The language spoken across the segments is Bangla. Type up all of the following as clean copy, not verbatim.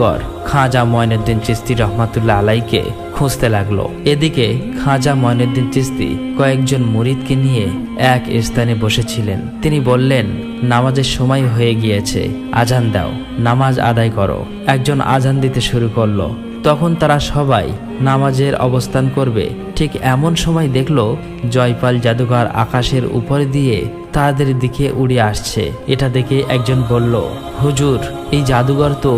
জাদুকর খাজা মঈনুদ্দিন চিশতি রহমাতুল্লাহ আলাইকে খুঁজতে লাগলো। এদিকে খাজা মঈনুদ্দিন চিশতি কয়েকজন মুরিদকে নিয়ে এক স্থানে বসেছিলেন। তিনি বললেন, নামাজের সময় হয়ে গিয়েছে, আজান দাও, নামাজ আদায় করো। একজন আজান দিতে শুরু করলো। তখন তারা সবাই নামাজের অবস্থান করবে, ঠিক এমন সময় দেখলো জয়পাল জাদুকর আকাশের উপর দিয়ে তাদের দিকে উড়ে আসছে। এটা দেখে একজন বলল, হুজুর, এই জাদুকর তো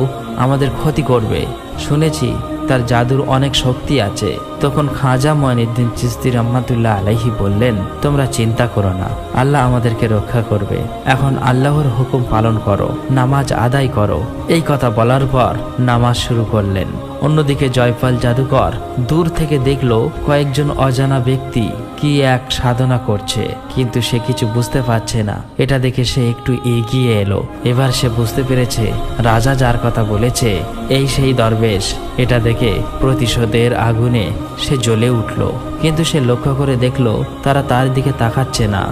আমাদের ক্ষতি করবে, শুনেছি তার জাদুর অনেক শক্তি আছে। তখন খাজা মঈনুদ্দিন চিশতি রহমাতুল্লাহ আলাইহি বললেন, তোমরা চিন্তা করো না, আল্লাহ আমাদেরকে রক্ষা করবে। এখন আল্লাহর হুকুম পালন করো, নামাজ আদায় করো। এই কথা বলার পর নামাজ শুরু করলেন। অন্যদিকে জয়পাল জাদুকর দূর থেকে দেখলো কয়েকজন অজানা ব্যক্তি কি এক সাধনা করছে, কিন্তু সে কিছু বুঝতে পারছে না। এটা দেখে সে একটু এগিয়ে এলো। এবার সে বুঝতে পেরেছে রাজা যার কথা বলেছে এই সেই দরবেশ। এটা দেখে প্রতিশোধের আগুনে সে জ্বলে উঠল, কিন্তু সে লক্ষ্য করে দেখলো তারা তার দিকে তাকাচ্ছে না,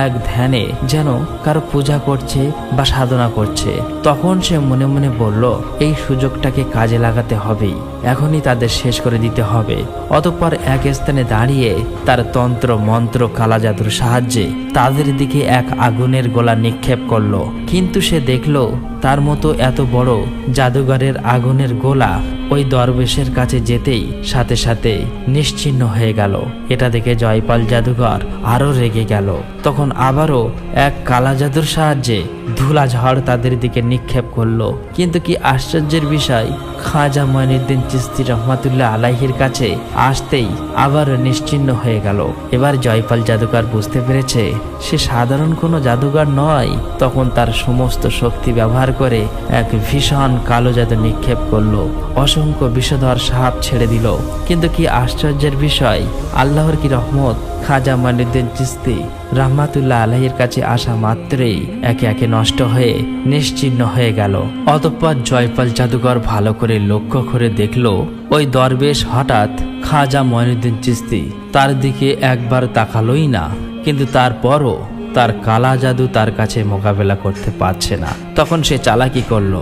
এক ধ্যানে যেন কারো পূজা করছে বা সাধনা করছে। তখন সে মনে মনে বলল, এই সুযোগটাকে কাজে লাগাতে হবেই, এখনই তাদের শেষ করে দিতে হবে। অতঃপর এক স্থানে দাঁড়িয়ে তার তন্ত্র মন্ত্র কালা জাদুর সাহায্যে তাদের দিকে এক আগুনের গোলা নিক্ষেপ করলো। কিন্তু সে দেখলো তার মতো এত বড় জাদুঘরের আগুনের গোলা ওই দরবেশের কাছে যেতেই সাথে সাথে নিশ্চিহ্ন হয়ে গেল। এটা দেখে জয়পাল জাদুঘর আরো রেগে গেল। তখন আবারও এক কালা জাদুর সাহায্যে ধুলা ঝড় তাদের দিকে নিক্ষেপ করলো। কিন্তু কি আশ্চর্যের বিষয়, খাজা মঈনুদ্দিন চিশতি রহমাতুল্লাহ আলাইহির কাছে আসতেই আবার নিশ্চিহ্ন হয়ে গেল। এবার জয়পাল জাদুকর বুঝতে পেরেছে সে সাধারণ কোনো জাদুকর নয়। তখন তার সমস্ত শক্তি ব্যবহার করে এক ভীষণ কালো জাদু নিক্ষেপ করলো। অসংখ্য বিষধর সাপ ছেড়ে দিল। কিন্তু কি আশ্চর্যের বিষয়, আল্লাহর কি রহমত, খাজা মঈনুদ্দিন চিশতি রহমাতুল্লাহ আলাইহির কাছে আসা মাত্রই একে একে নষ্ট হয়ে নিশ্চিহ্ন হয়ে গেল। অতঃপর জয়পাল জাদুকর ভালো করে লক্ষ্য করে দেখলো ওই দরবেশ হঠাৎ খাজা মঈনুদ্দিন চিশতি তার দিকে একবার তাকালোই না। কিন্তু তারপরও তার কালা জাদু তার কাছে মোকাবেলা করতে পারছে না। তখন সে চালাকি করলো।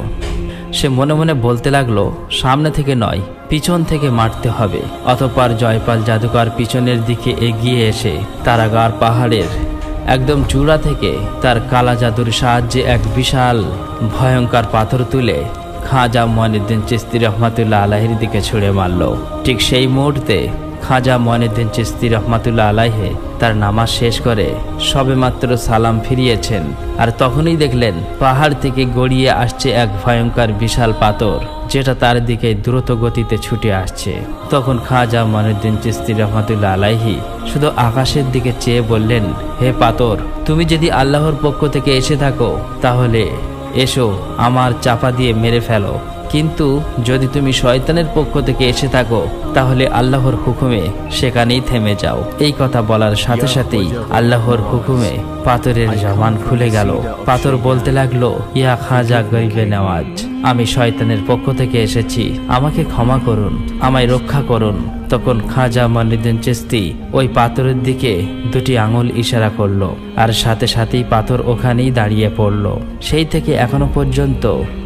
সে মনে মনে বলতে লাগলো, সামনে থেকে নয়, পিছন থেকে মারতে হবে। অতঃপর জয়পাল জাদুকর পিছনের দিকে এগিয়ে এসে তারাগার পাহাড়ের একদম চূড়া থেকে তার কালা জাদুর সাহায্যে এক বিশাল ভয়ঙ্কর পাথর তুলে খাজা মঈনুদ্দিন চিশতি রহমাতুল্লাহ আলাইহির দিকে ছুঁড়ে মারল। ঠিক সেই মুহূর্তে খাজা মঈনুদ্দিন চিশতি রহমাতুল্লাহ আলাইহি তার নামাজ শেষ করে সবেমাত্র সালাম ফিরিয়েছেন, আর তখনই দেখলেন পাহাড় থেকে গড়িয়ে আসছে এক ভয়ঙ্কর বিশাল পাথর, যেটা তার দিকে দ্রুত গতিতে ছুটে আসছে। তখন খাজা মঈনুদ্দিন চিশতি রহমাতুল্লাহ আলাইহি শুধু আকাশের দিকে চেয়ে বললেন, হে পাথর, তুমি যদি আল্লাহর পক্ষ থেকে এসে থাকো তাহলে এসো, আমার চাপা দিয়ে মেরে ফেলো। কিন্তু যদি তুমি শয়তানের পক্ষ থেকে এসে থাকো তাহলে আল্লাহর হুকুমে সেখানেই থেমে যাও। এই কথা বলার সাথে সাথেই আল্লাহর হুকুমে পাথরের জবান খুলে গেল। পাথর বলতে লাগলো, ইয়া খাজা গরিবে নওয়াজ, আমি শয়তানের পক্ষ থেকে এসেছি, আমাকে ক্ষমা করুন, আমায় রক্ষা করুন। তখন খাজা মঈনুদ্দিন চিশতি ওই পাথরের দিকে দুটি আঙুল ইশারা করলো, আর সাথে সাথেই পাথর ওখানেই দাঁড়িয়ে পড়ল। সেই থেকে এখনো পর্যন্ত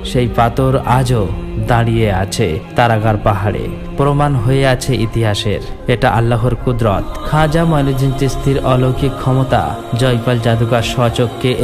সেই পাথর আজও দাঁড়িয়ে আছে তারাগার পাহাড়ে, প্রমাণ হয়ে আছে ইতিহাসের। এটা আল্লাহর কুদরত। খাজা মঈনুদ্দিন চিশতির অলৌকিক ক্ষমতা জয়পাল জাদুকর স্বচক্ষে